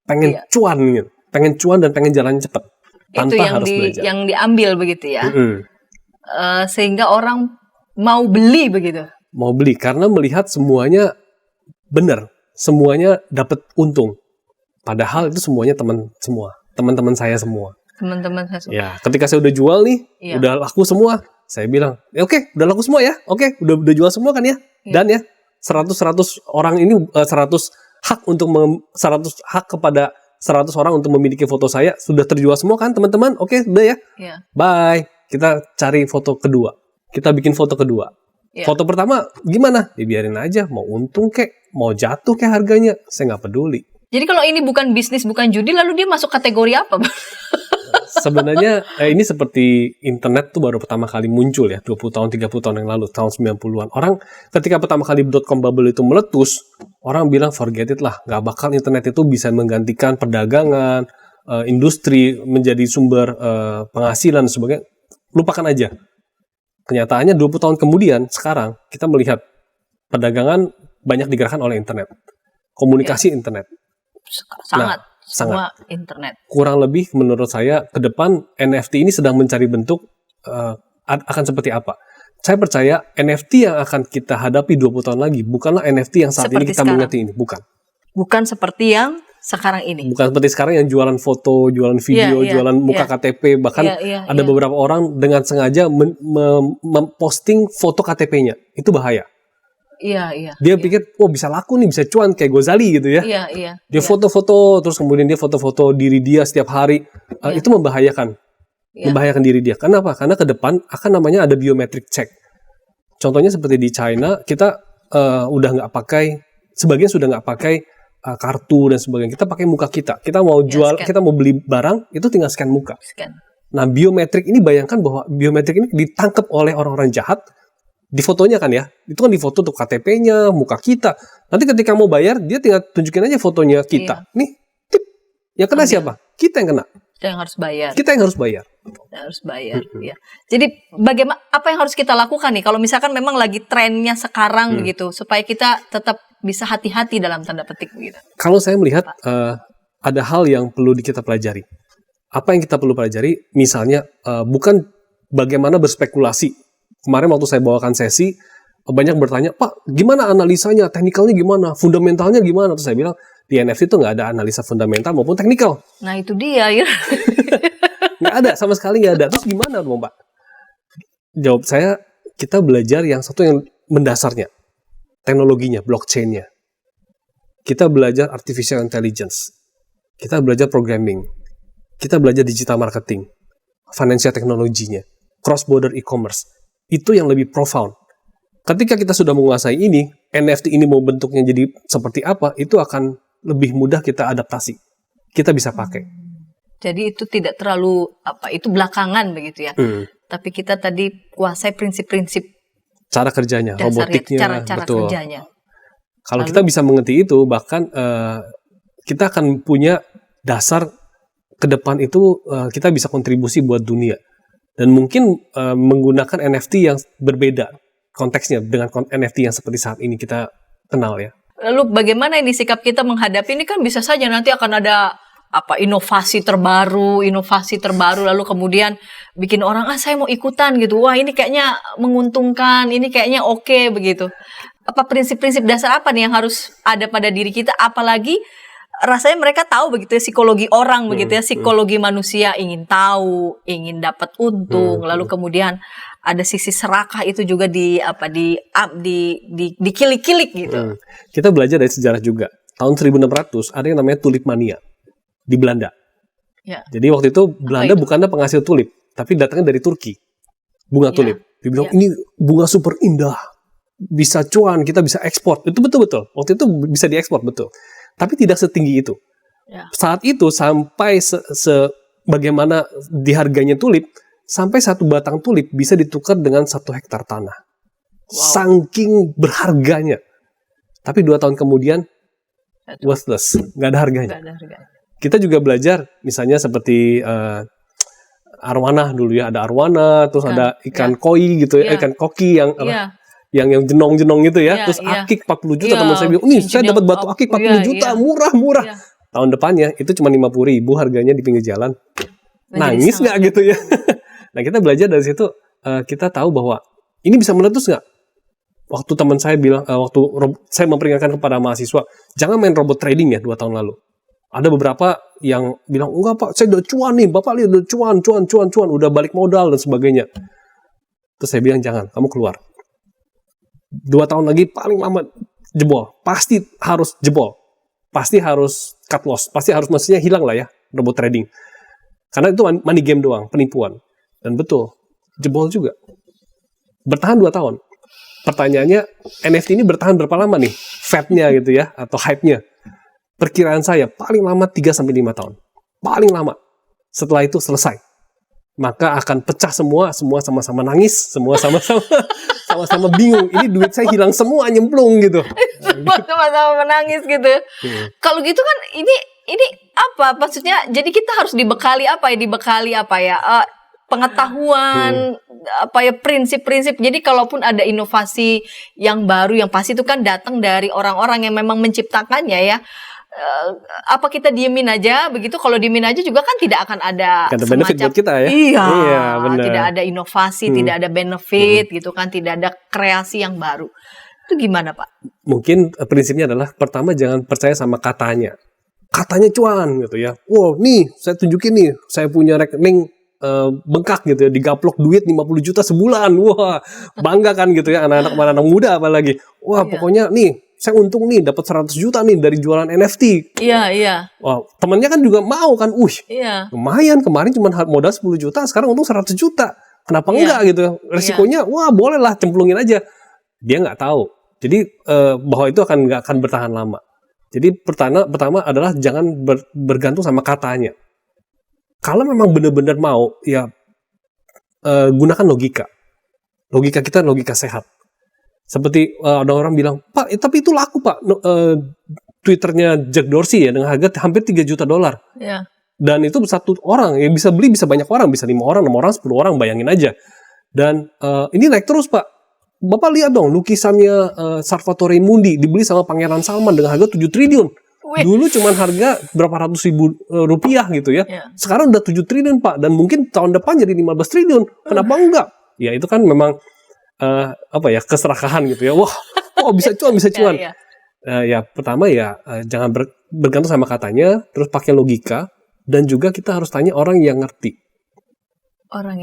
Pengen cuan gitu. Pengen cuan dan pengen jalan cepat. Tanpa Itu harus belajar. yang diambil begitu ya. Sehingga orang mau beli begitu. Mau beli karena melihat semuanya benar. Semuanya dapat untung. Padahal itu semuanya teman-teman saya semua. Teman-teman saya semua. Ya, ketika saya udah jual nih, udah laku semua, saya bilang, oke, udah laku semua ya, oke, udah jual semua kan ya, dan ya 100 orang ini 100 hak kepada 100 orang untuk memiliki foto saya sudah terjual semua kan teman-teman, oke, udah ya, bye, kita cari foto kedua, kita bikin foto kedua. Foto pertama gimana? Ya biarin aja, mau untung kek, mau jatuh kek harganya, saya nggak peduli. Jadi kalau ini bukan bisnis, bukan judi, lalu dia masuk kategori apa? Sebenarnya ini seperti internet tuh baru pertama kali muncul ya, 20 tahun, 30 tahun yang lalu, tahun 90-an. Orang ketika pertama kali .com bubble itu meletus, orang bilang forget it lah, nggak bakal internet itu bisa menggantikan perdagangan, industri, menjadi sumber penghasilan dan sebagainya. Lupakan aja. Kenyataannya 20 tahun kemudian, sekarang kita melihat perdagangan banyak digerakkan oleh internet. Komunikasi internet. Sangat. Semua internet. Kurang lebih menurut saya ke depan NFT ini sedang mencari bentuk akan seperti apa. Saya percaya NFT yang akan kita hadapi 20 tahun lagi bukanlah NFT yang saat ini kita mengerti ini, bukan. Bukan seperti yang sekarang ini. Bukan seperti sekarang yang jualan foto, jualan video, jualan muka KTP, bahkan ada beberapa orang dengan sengaja memposting foto KTP-nya. Itu bahaya. Dia pikir, bisa laku nih, bisa cuan kayak Gozali gitu ya. Dia foto-foto, terus kemudian dia foto-foto diri dia setiap hari. Itu membahayakan. Membahayakan diri dia. Kenapa? Karena ke depan akan namanya ada biometric check. Contohnya seperti di China, kita udah nggak pakai, sebagian sudah nggak pakai kartu dan sebagainya. Kita pakai muka kita. Kita mau jual, kita mau beli barang, itu tinggal scan muka. Nah, biometrik ini, bayangkan bahwa biometrik ini ditangkap oleh orang-orang jahat. Di fotonya kan ya, itu kan difoto tuh KTP-nya, muka kita. Nanti ketika mau bayar, dia tinggal tunjukin aja fotonya kita. Nih, tip. Yang kena siapa? Kita yang kena. Kita yang harus bayar. Kita yang harus bayar. Ya. Jadi bagaimana, apa yang harus kita lakukan nih? Kalau misalkan memang lagi trennya sekarang begitu, supaya kita tetap bisa hati-hati dalam tanda petik begitu. Kalau saya melihat ada hal yang perlu kita pelajari. Apa yang kita perlu pelajari? Misalnya bukan bagaimana berspekulasi. Kemarin waktu saya bawakan sesi, banyak bertanya, Pak, gimana analisanya, teknikalnya gimana, fundamentalnya gimana? Terus saya bilang, di NFT itu nggak ada analisa fundamental maupun teknikal. Nah itu dia ya. Nggak ada, sama sekali nggak ada. Terus gimana dong, Pak? Jawab saya, kita belajar yang satu yang mendasarnya, teknologinya, blockchain-nya. Kita belajar artificial intelligence. Kita belajar programming. Kita belajar digital marketing. Financial teknologinya. Cross-border e-commerce. Itu yang lebih profound. Ketika kita sudah menguasai ini, NFT ini mau bentuknya jadi seperti apa, itu akan lebih mudah kita adaptasi. Kita bisa pakai. Jadi itu tidak terlalu itu belakangan begitu ya. Tapi kita tadi kuasai prinsip-prinsip cara kerjanya, robotiknya, cara betul. Kerjanya. Kalau kita bisa mengerti itu, bahkan kita akan punya dasar ke depan itu kita bisa kontribusi buat dunia. Dan mungkin menggunakan NFT yang berbeda konteksnya dengan NFT yang seperti saat ini kita kenal ya. Lalu bagaimana ini sikap kita menghadapi ini, kan bisa saja nanti akan ada inovasi terbaru lalu kemudian bikin orang saya mau ikutan gitu. Wah, ini kayaknya menguntungkan, ini kayaknya oke begitu. Apa prinsip-prinsip dasar apa nih yang harus ada pada diri kita, apalagi rasanya mereka tahu begitu ya psikologi orang begitu ya, psikologi manusia ingin tahu, ingin dapat untung, lalu kemudian ada sisi serakah itu juga dikilik-kilik gitu. Kita belajar dari sejarah juga. Tahun 1600 ada yang namanya tulip mania di Belanda. Ya. Jadi waktu itu Belanda bukannya penghasil tulip, tapi datangnya dari Turki. Bunga tulip. Dibilang ini bunga super indah, bisa cuan, kita bisa ekspor. Itu betul-betul. Waktu itu bisa diekspor, betul. Tapi tidak setinggi itu. Ya. Saat itu sampai bagaimana diharganya tulip, sampai 1 batang tulip bisa ditukar dengan 1 hektar tanah. Saking berharganya. Tapi 2 tahun kemudian worthless, nggak ada harganya. Kita juga belajar, misalnya seperti arwana dulu ya, ada arwana, terus ada ikan koi gitu ya, ikan koki yang jenong-jenong gitu ya, terus akik 40 juta, teman saya bilang, saya dapat batu akik 40 juta, murah. Tahun depannya itu cuma 50.000 harganya di pinggir jalan. Nangis nggak gitu ya? Nah, kita belajar dari situ, kita tahu bahwa ini bisa meletus nggak? Waktu teman saya bilang, waktu saya memperingatkan kepada mahasiswa, jangan main robot trading ya 2 tahun lalu. Ada beberapa yang bilang, enggak Pak, saya udah cuan nih, Bapak lihat udah cuan, udah balik modal dan sebagainya. Terus saya bilang, jangan, kamu keluar. 2 tahun lagi paling lama jebol, pasti harus jebol, pasti harus cut loss, pasti harus maksudnya hilang lah ya robot trading, karena itu money game doang, penipuan. Dan betul, jebol juga, bertahan 2 tahun. Pertanyaannya, NFT ini bertahan berapa lama nih fad-nya gitu ya, atau hype-nya? Perkiraan saya paling lama 3-5 tahun, paling lama. Setelah itu selesai, maka akan pecah semua sama-sama nangis, semua sama-sama bingung. Ini duit saya hilang semua, nyemplung gitu. Sama-sama menangis gitu. Kalau gitu kan ini apa maksudnya? Jadi kita harus dibekali apa ya? Pengetahuan, prinsip-prinsip. Jadi kalaupun ada inovasi yang baru, yang pasti itu kan datang dari orang-orang yang memang menciptakannya ya. Apa kita diemin aja begitu? Kalau diemin aja juga kan tidak akan ada benefit buat kita ya. Iya, benar. Tidak ada inovasi, tidak ada benefit gitu kan, tidak ada kreasi yang baru. Itu gimana Pak? Mungkin prinsipnya adalah pertama jangan percaya sama katanya cuan gitu ya. Wow, nih saya tunjukin nih, saya punya rekening bengkak gitu ya, digaplok duit 50 juta sebulan. Wah, bangga kan gitu ya, anak-anak muda apalagi. Wah, pokoknya nih saya untung nih dapat 100 juta nih dari jualan NFT. Iya. Wah, temannya kan juga mau kan. Lumayan, kemarin cuma modal 10 juta, sekarang untung 100 juta. Kenapa enggak gitu? Resikonya wah boleh lah, cemplungin aja. Dia nggak tahu. Jadi bahwa itu nggak akan bertahan lama. Jadi pertama adalah jangan bergantung sama katanya. Kalau memang benar-benar mau, ya gunakan logika. Logika kita logika sehat. Seperti ada orang bilang, Pak, tapi itu laku Pak. Twitternya Jack Dorsey ya, dengan harga hampir 3 juta dolar. Yeah. Dan itu 1 orang, yang bisa beli bisa banyak orang, bisa 5 orang, 6 orang, 10 orang, bayangin aja. Dan ini naik terus Pak. Bapak lihat dong, lukisannya Salvatore Mundi dibeli sama Pangeran Salman dengan harga 7 triliun. Dulu cuma harga berapa ratus ribu rupiah gitu ya. Sekarang udah 7 triliun Pak, dan mungkin tahun depan jadi 15 triliun. Kenapa enggak? Ya itu kan memang keserakahan gitu ya. Wah, bisa cuan. Ya pertama ya jangan bergantung sama katanya, terus pakai logika, dan juga kita harus tanya orang yang ngerti. Orang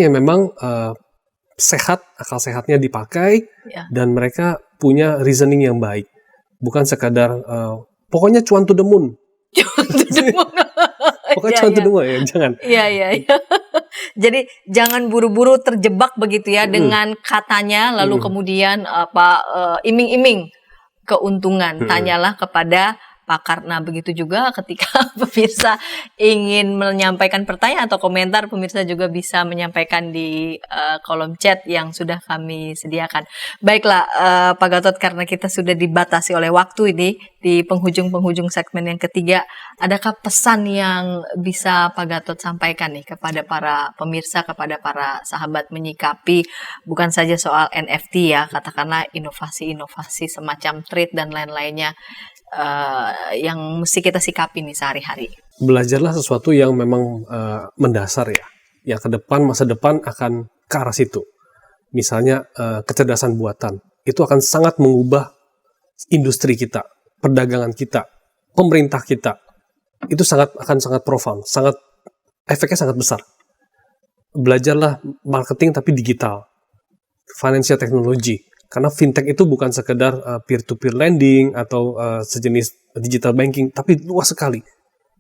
yang memang sehat, akal sehatnya dipakai, dan mereka punya reasoning yang baik. Bukan sekadar pokoknya cuan to the moon. Pokoknya cuan to the moon ya, jangan. Iya. Jadi jangan buru-buru terjebak begitu ya dengan katanya, lalu kemudian iming-iming keuntungan. Tanyalah kepada pakar. Nah, begitu juga ketika pemirsa ingin menyampaikan pertanyaan atau komentar, pemirsa juga bisa menyampaikan di kolom chat yang sudah kami sediakan. Baiklah, Pak Gatot, karena kita sudah dibatasi oleh waktu ini di penghujung segmen yang ketiga, adakah pesan yang bisa Pak Gatot sampaikan nih kepada para pemirsa, kepada para sahabat menyikapi bukan saja soal NFT ya, katakanlah inovasi-inovasi semacam trade dan lain-lainnya, yang mesti kita sikapi nih sehari-hari? Belajarlah sesuatu yang memang mendasar ya, yang ke depan, masa depan akan ke arah situ. Misalnya kecerdasan buatan, itu akan sangat mengubah industri kita, perdagangan kita, pemerintah kita itu akan sangat profound, efeknya sangat besar. Belajarlah marketing tapi digital, financial technology. Karena fintech itu bukan sekedar peer-to-peer lending atau sejenis digital banking, tapi luas sekali.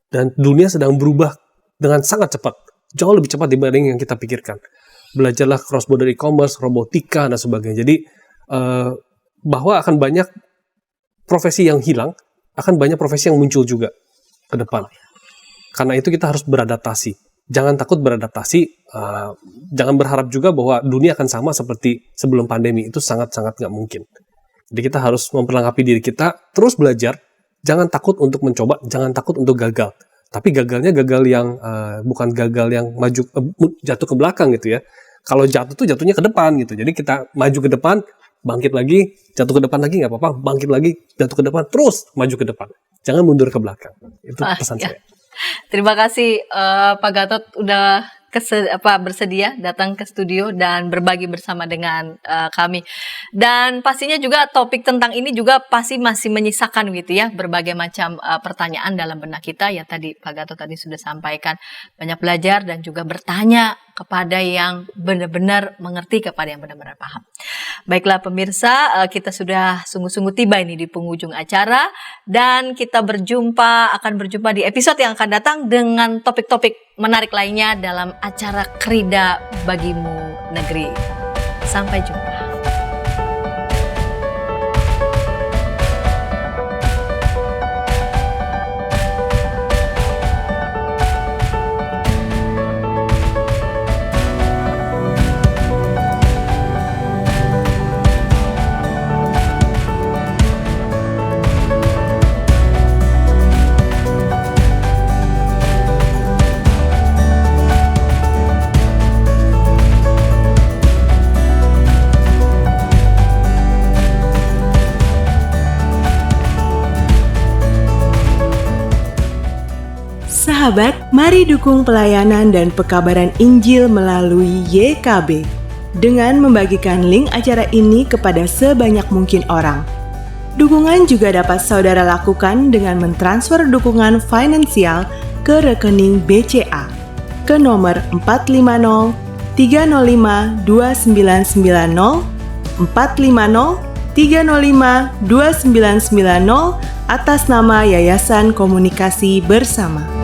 Dan dunia sedang berubah dengan sangat cepat, jauh lebih cepat dibanding yang kita pikirkan. Belajarlah cross-border e-commerce, robotika, dan sebagainya. Jadi, bahwa akan banyak profesi yang hilang, akan banyak profesi yang muncul juga ke depan. Karena itu kita harus beradaptasi. Jangan takut beradaptasi, jangan berharap juga bahwa dunia akan sama seperti sebelum pandemi. Itu sangat-sangat nggak mungkin. Jadi kita harus memperlengkapi diri kita, terus belajar, jangan takut untuk mencoba, jangan takut untuk gagal. Tapi gagalnya gagal yang bukan gagal yang jatuh ke belakang gitu ya. Kalau jatuh tuh jatuhnya ke depan gitu. Jadi kita maju ke depan, bangkit lagi, jatuh ke depan lagi nggak apa-apa, bangkit lagi, jatuh ke depan, terus maju ke depan. Jangan mundur ke belakang. Itu pesan saya. Terima kasih Pak Gatot udah bersedia datang ke studio dan berbagi bersama dengan kami. Dan pastinya juga topik tentang ini juga pasti masih menyisakan gitu ya, berbagai macam pertanyaan dalam benak kita yang tadi Pak Gatot tadi sudah sampaikan. Banyak belajar dan juga bertanya kepada yang benar-benar mengerti, kepada yang benar-benar paham. Baiklah pemirsa, kita sudah sungguh-sungguh tiba ini di penghujung acara dan kita akan berjumpa di episode yang akan datang dengan topik-topik menarik lainnya dalam acara Krida Bagimu Negeri. Sampai jumpa. Sahabat, mari dukung pelayanan dan pekabaran Injil melalui YKB dengan membagikan link acara ini kepada sebanyak mungkin orang. Dukungan juga dapat saudara lakukan dengan mentransfer dukungan finansial ke rekening BCA ke nomor 450 305 2990 450 305 2990 atas nama Yayasan Komunikasi Bersama.